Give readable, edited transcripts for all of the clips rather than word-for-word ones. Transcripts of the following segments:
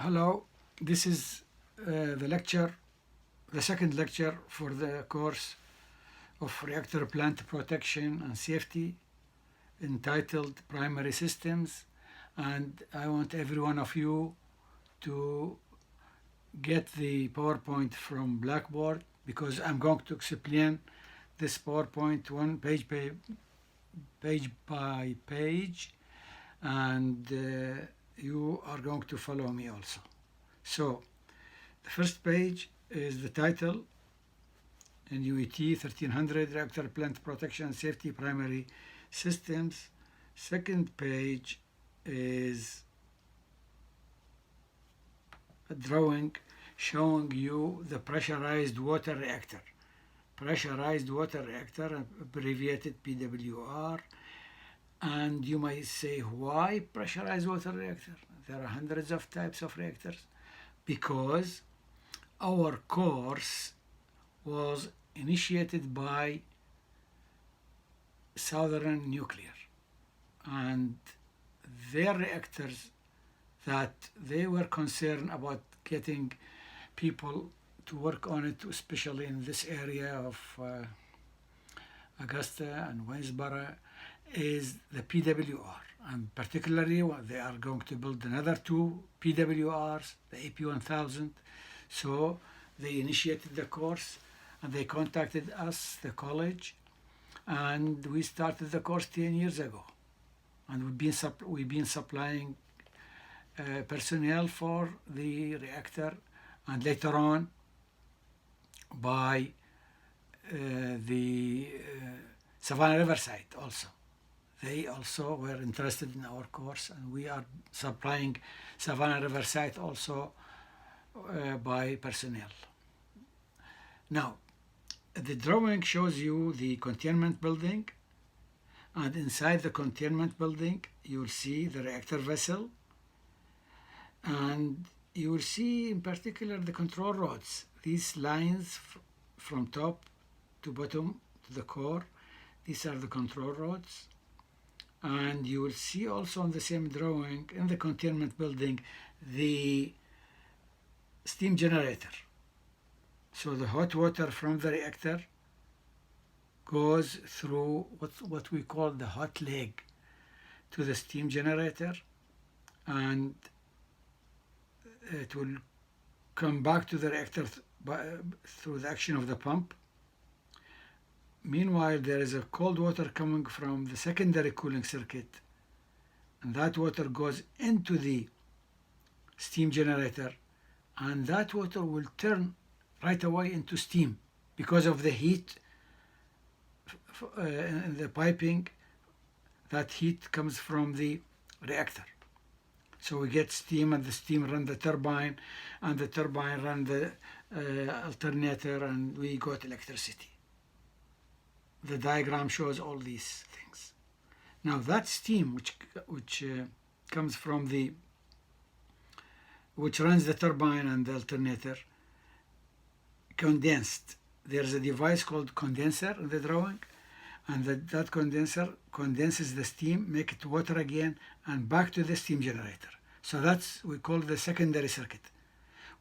Hello, this is the second lecture for the course of reactor plant protection and safety entitled Primary Systems, and I want every one of you to get the PowerPoint from Blackboard because I'm going to explain this PowerPoint page by page, and you are going to follow me also. So the first page is the title in UET 1300 Reactor Plant Protection and Safety Primary Systems. Second page is a drawing showing you the pressurized water reactor. Pressurized water reactor, abbreviated PWR. And you might say, why pressurized water reactor? There are hundreds of types of reactors. Because our course was initiated by Southern Nuclear, and their reactors that they were concerned about getting people to work on it, especially in this area of Augusta and Waynesboro, is the PWR. And particularly they are going to build another two PWRs, the AP1000. So they initiated the course and they contacted us, the college, and we started the course 10 years ago. And we've been supplying personnel for the reactor, and later on by the Savannah River site also. They also were interested in our course, and we are supplying Savannah River site also by personnel. Now, the drawing shows you the containment building, and inside the containment building you will see the reactor vessel, and you will see in particular the control rods. These lines from top to bottom to the core, these are the control rods. And you will see also on the same drawing in the containment building the steam generator. So the hot water from the reactor goes through what we call the hot leg to the steam generator, and it will come back to the reactor through the action of the pump. Meanwhile, there is a cold water coming from the secondary cooling circuit, and that water goes into the steam generator, and that water will turn right away into steam because of the heat in the piping. That heat comes from the reactor. So we get steam, and the steam run the turbine, and the turbine run the alternator, and we got electricity. The diagram shows all these things. Now that steam which comes from which runs the turbine and the alternator, condensed. There's a device called condenser in the drawing, and that condenser condenses the steam, make it water again, and back to the steam generator. So we call the secondary circuit.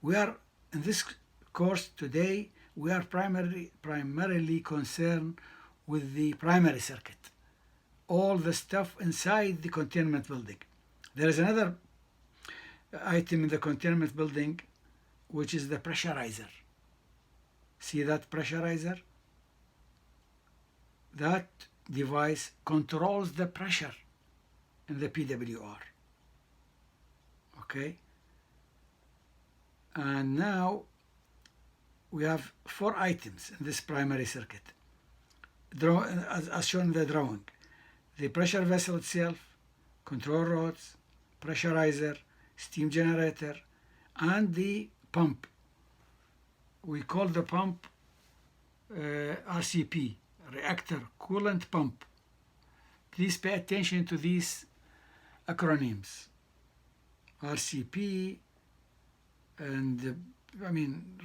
We are in this course today, we are primarily concerned with the primary circuit, all the stuff inside the containment building. There is another item in the containment building, which is the pressurizer. See that pressurizer? That device controls the pressure in the PWR. Okay? And now we have four items in this primary circuit, as shown in the drawing: the pressure vessel itself, control rods, pressurizer, steam generator, and the pump. We call the pump RCP, reactor coolant pump. Please pay attention to these acronyms. RCP, and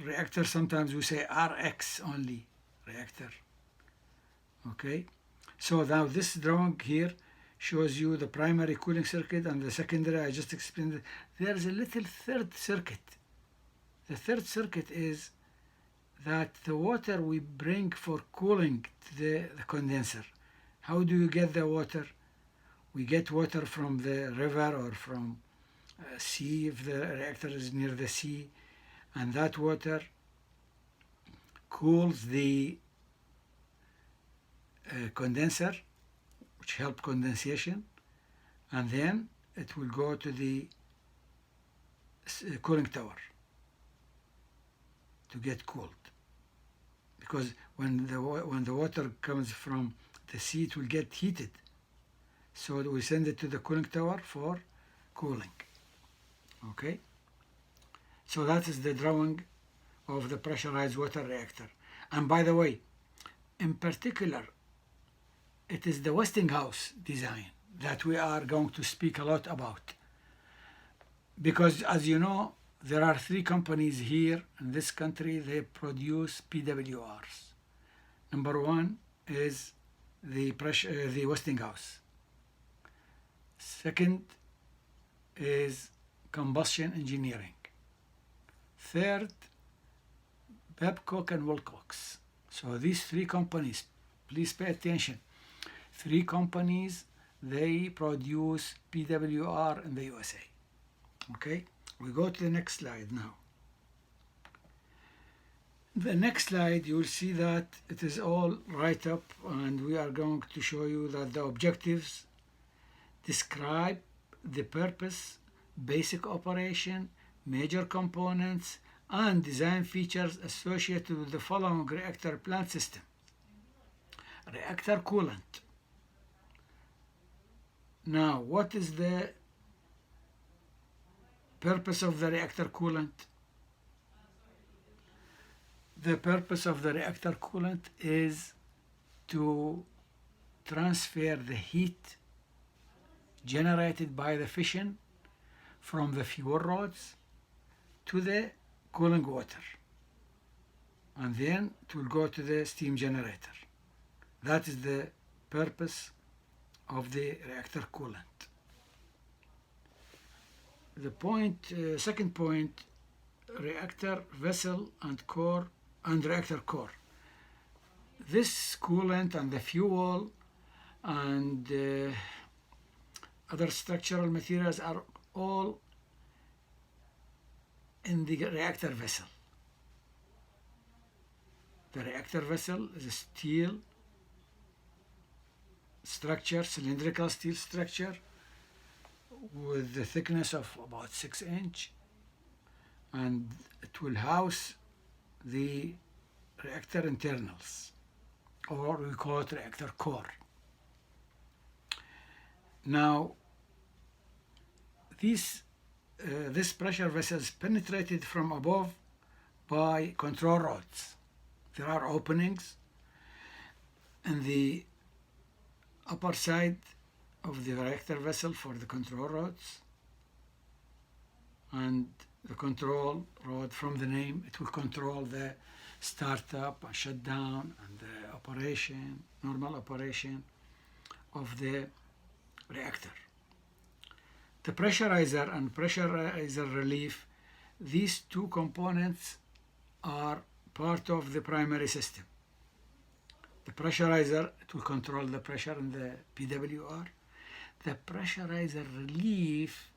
reactor, sometimes we say RX only, reactor. Okay, so now this drawing here shows you the primary cooling circuit, and the secondary, I just explained it. There is a little third circuit. The third circuit is that the water we bring for cooling to the condenser. How do you get the water? We get water from the river or from sea if the reactor is near the sea, and that water cools the condenser, which helps condensation, and then it will go to the cooling tower to get cooled. Because when the water comes from the sea, it will get heated. So we send it to the cooling tower for cooling. Okay? So that is the drawing of the pressurized water reactor. And by the way, in particular, it is the Westinghouse design that we are going to speak a lot about. Because as you know, there are 3 companies here in this country, they produce PWRs. Number 1 is the Westinghouse. Second is Combustion Engineering. Third, Babcock and Wilcox. So these 3 companies, please pay attention. 3 companies, they produce PWR in the USA. Okay, we go to the next slide now. The next slide, you will see that it is all right up, and we are going to show you that the objectives describe the purpose, basic operation, major components, and design features associated with the following reactor plant system. Reactor coolant. Now, what is the purpose of the reactor coolant? The purpose of the reactor coolant is to transfer the heat generated by the fission from the fuel rods to the cooling water, and then it will go to the steam generator. That is the purpose of the reactor coolant. The second point, reactor vessel and core and reactor core. This coolant and the fuel and other structural materials are all in the reactor vessel. The reactor vessel is a steel structure, cylindrical steel structure with the thickness of about 6 inches, and it will house the reactor internals, or we call it reactor core. Now, this pressure vessel is penetrated from above by control rods. There are openings in the upper side of the reactor vessel for the control rods, and the control rod, from the name, it will control the startup and shutdown and the operation, normal operation of the reactor. The pressurizer and pressurizer relief, these 2 components are part of the primary system. The pressurizer, it will control the pressure in the PWR. The pressurizer relief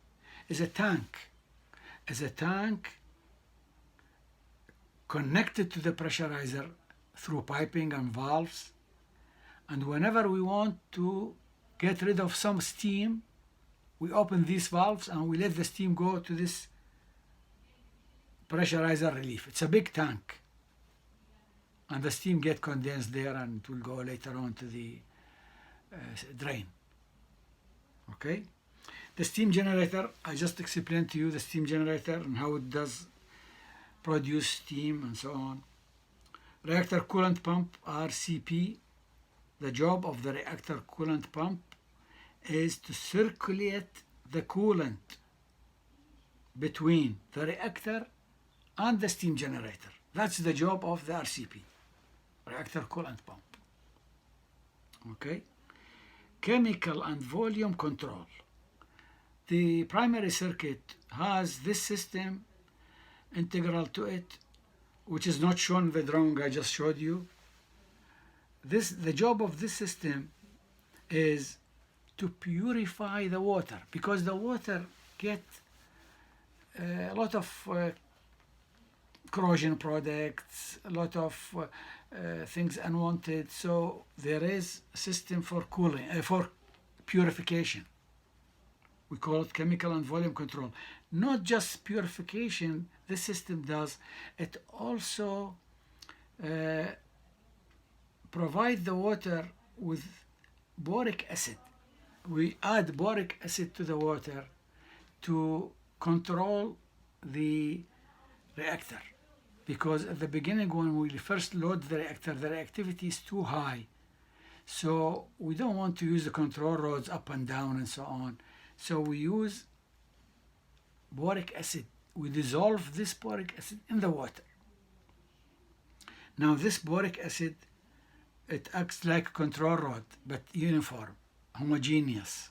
is a tank. Is a tank connected to the pressurizer through piping and valves. And whenever we want to get rid of some steam, we open these valves and we let the steam go to this pressurizer relief. It's a big tank, and the steam get condensed there, and it will go later on to the drain. Okay? The steam generator, I just explained to you the steam generator and how it does produce steam and so on. Reactor coolant pump, RCP. The job of the reactor coolant pump is to circulate the coolant between the reactor and the steam generator. That's the job of the RCP, reactor coolant pump. Okay? chemical and volume control. The primary circuit has this system integral to it, which is not shown in the drawing I just showed you. The job of this system is to purify the water, because the water get a lot of corrosion products, a lot of things unwanted. So there is a system for cooling, for purification. We call it chemical and volume control. Not just purification, this system does, it also provide the water with boric acid. We add boric acid to the water to control the reactor, because at the beginning when we first load the reactor, the reactivity is too high, so we don't want to use the control rods up and down and so on. So we use boric acid. We dissolve this boric acid in the water. Now this boric acid, it acts like a control rod, but uniform, homogeneous.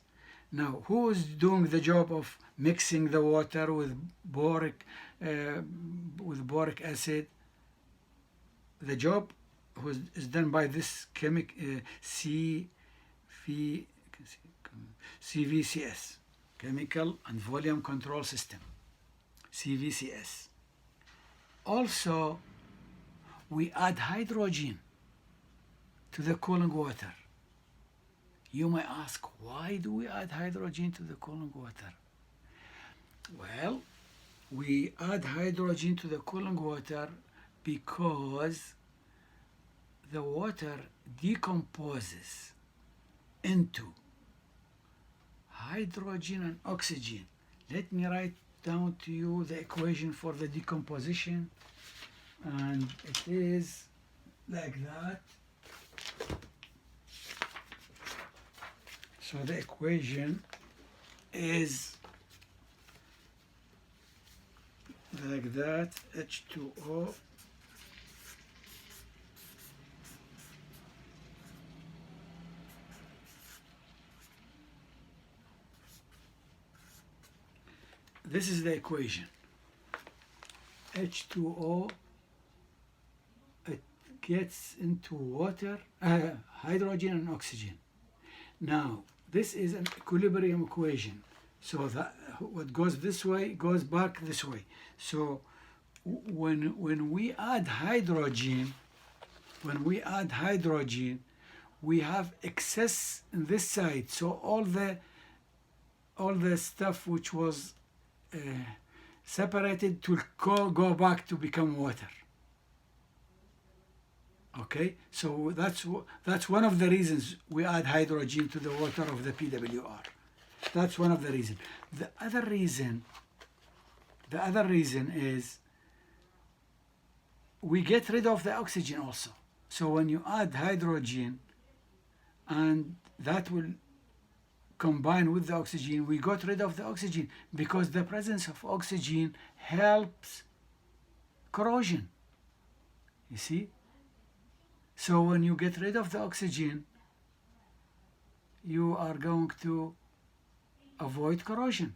Now, who is doing the job of mixing the water with boric acid? The job is done by this CVCS, Chemical and Volume Control System, CVCS. Also, we add hydrogen to the cooling water. You may ask, why do we add hydrogen to the cooling water? Well, we add hydrogen to the cooling water because the water decomposes into hydrogen and oxygen. Let me write down to you the equation for the decomposition, and it is like that. So the equation is like that, H2O this is the equation. H2O, it gets into water, hydrogen and oxygen. Now, this is an equilibrium equation. So that what goes this way goes back this way. So when we add hydrogen, we have excess in this side. So all the stuff which was separated to go back to become water. Okay, so that's one of the reasons we add hydrogen to the water of the PWR. That's one of the reasons. The other reason is we get rid of the oxygen also. So when you add hydrogen and that will combine with the oxygen, we got rid of the oxygen because the presence of oxygen helps corrosion. You see? So when you get rid of the oxygen, you are going to avoid corrosion.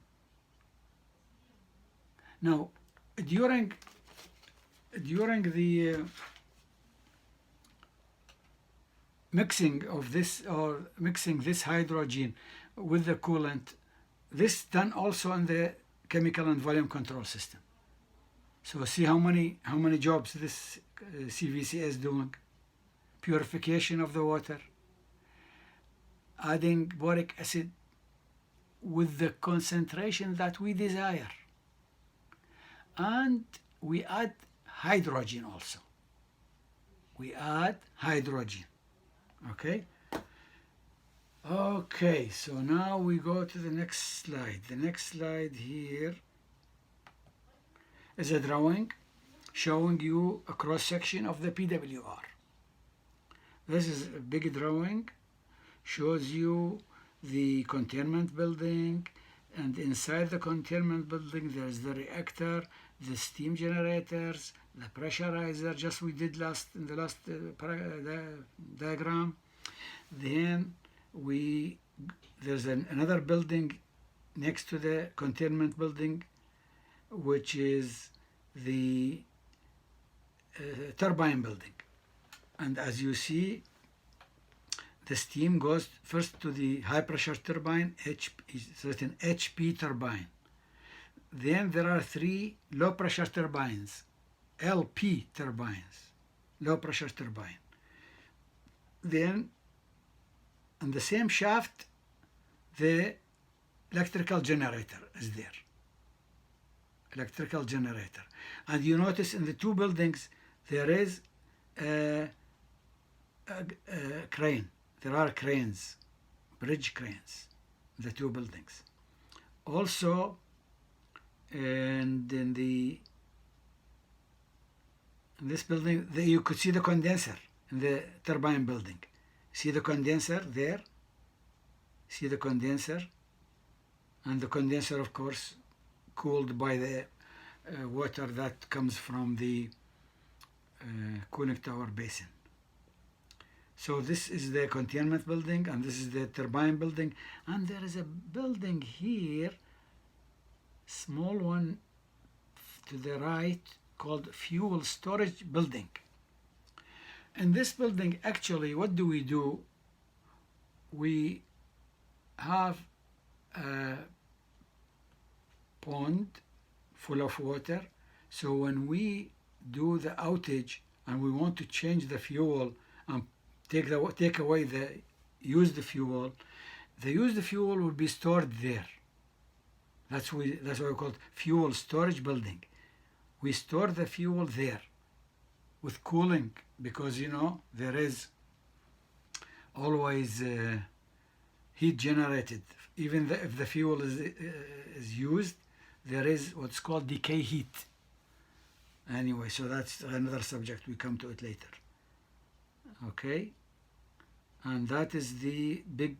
Now, during the mixing of this, or mixing this hydrogen with the coolant, this done also in the chemical and volume control system. So see how many jobs this CVC is doing. Purification of the water, adding boric acid with the concentration that we desire, and we add hydrogen also. We add hydrogen. Okay, so now we go to the next slide. The next slide here is a drawing showing you a cross-section of the PWR. This is a big drawing, shows you the containment building, and inside the containment building there's the reactor, the steam generators, the pressurizer, just we did in the last diagram. Then we there's another building next to the containment building, which is the turbine building. And as you see, the steam goes first to the high pressure turbine, certain HP turbine. Then there are 3 low pressure turbines, LP turbines, low pressure turbine. Then on the same shaft, the electrical generator is there. Electrical generator. And you notice in the 2 buildings there is a crane. There are cranes, bridge cranes, in the 2 buildings. Also, and in this building, you could see the condenser in the turbine building. See the condenser there? See the condenser? And the condenser, of course, cooled by the water that comes from the cooling tower basin. So this is the containment building, and this is the turbine building, and there is a building here, small one to the right, called fuel storage building. In this building, actually, what do? We have a pond full of water, so when we do the outage and we want to change the fuel and take away the used fuel will be stored there. That's why we call it fuel storage building. We store the fuel there with cooling, because there is always heat generated. Even if the fuel is used, there is what's called decay heat. Anyway, so that's another subject. We come to it later. Okay, and that is the big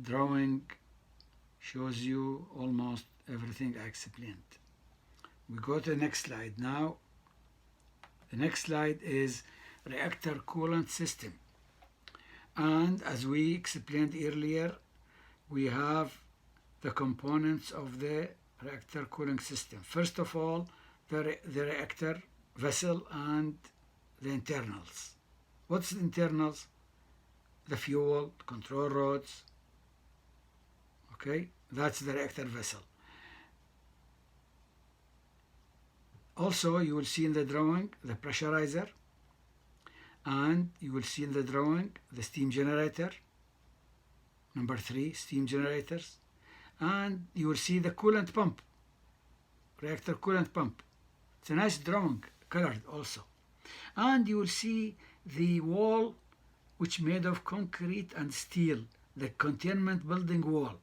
drawing, shows you almost everything I explained. We go to the next slide now. The next slide is reactor coolant system, and as we explained earlier, we have the components of the reactor cooling system. First of all, the reactor vessel and the internals. What's the internals? The fuel, control rods. Okay, that's the reactor vessel. Also, you will see in the drawing the pressurizer, and you will see in the drawing the steam generator, number 3, steam generators, and you will see the coolant pump, reactor coolant pump. It's a nice drawing, colored also. And you will see the wall, which made of concrete and steel, the containment building wall.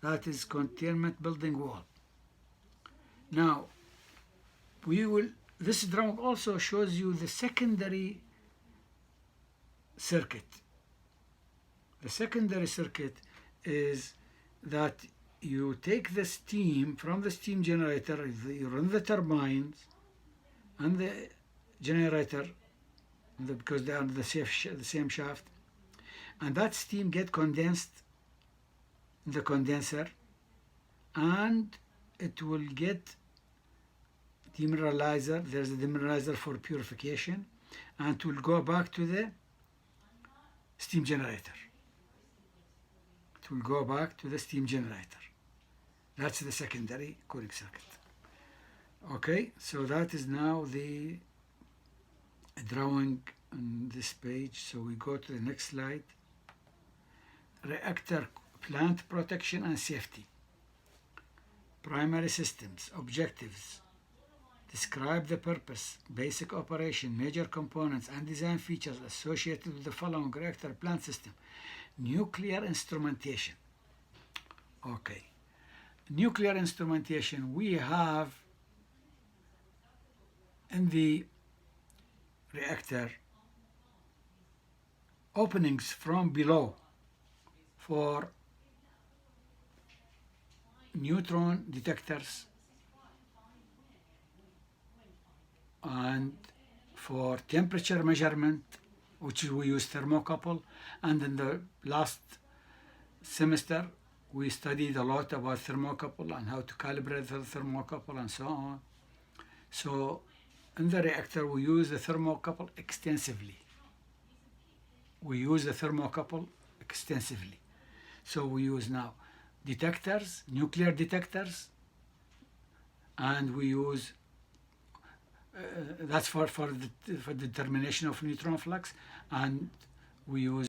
That is containment building wall. Now, this drawing also shows you the secondary circuit. The secondary circuit is that you take the steam from the steam generator, you run the turbines and the generator, because they are the same shaft, and that steam get condensed in the condenser, and it will get demineralizer. There's a demineralizer for purification, and it will go back to the steam generator. It will go back to the steam generator. That's the secondary cooling circuit. Okay, so that is now the drawing on this page. So we go to the next slide. Reactor plant protection and safety. Primary systems, objectives. Describe the purpose, basic operation, major components, and design features associated with the following reactor plant system. Nuclear instrumentation. Okay. Nuclear instrumentation, we have in the reactor openings from below for neutron detectors and for temperature measurement, which we use thermocouple, and in the last semester, we studied a lot about thermocouple and how to calibrate the thermocouple and so on. So in the reactor, we use the thermocouple extensively. So we use now detectors, nuclear detectors, and we use that's for determination of neutron flux, and we use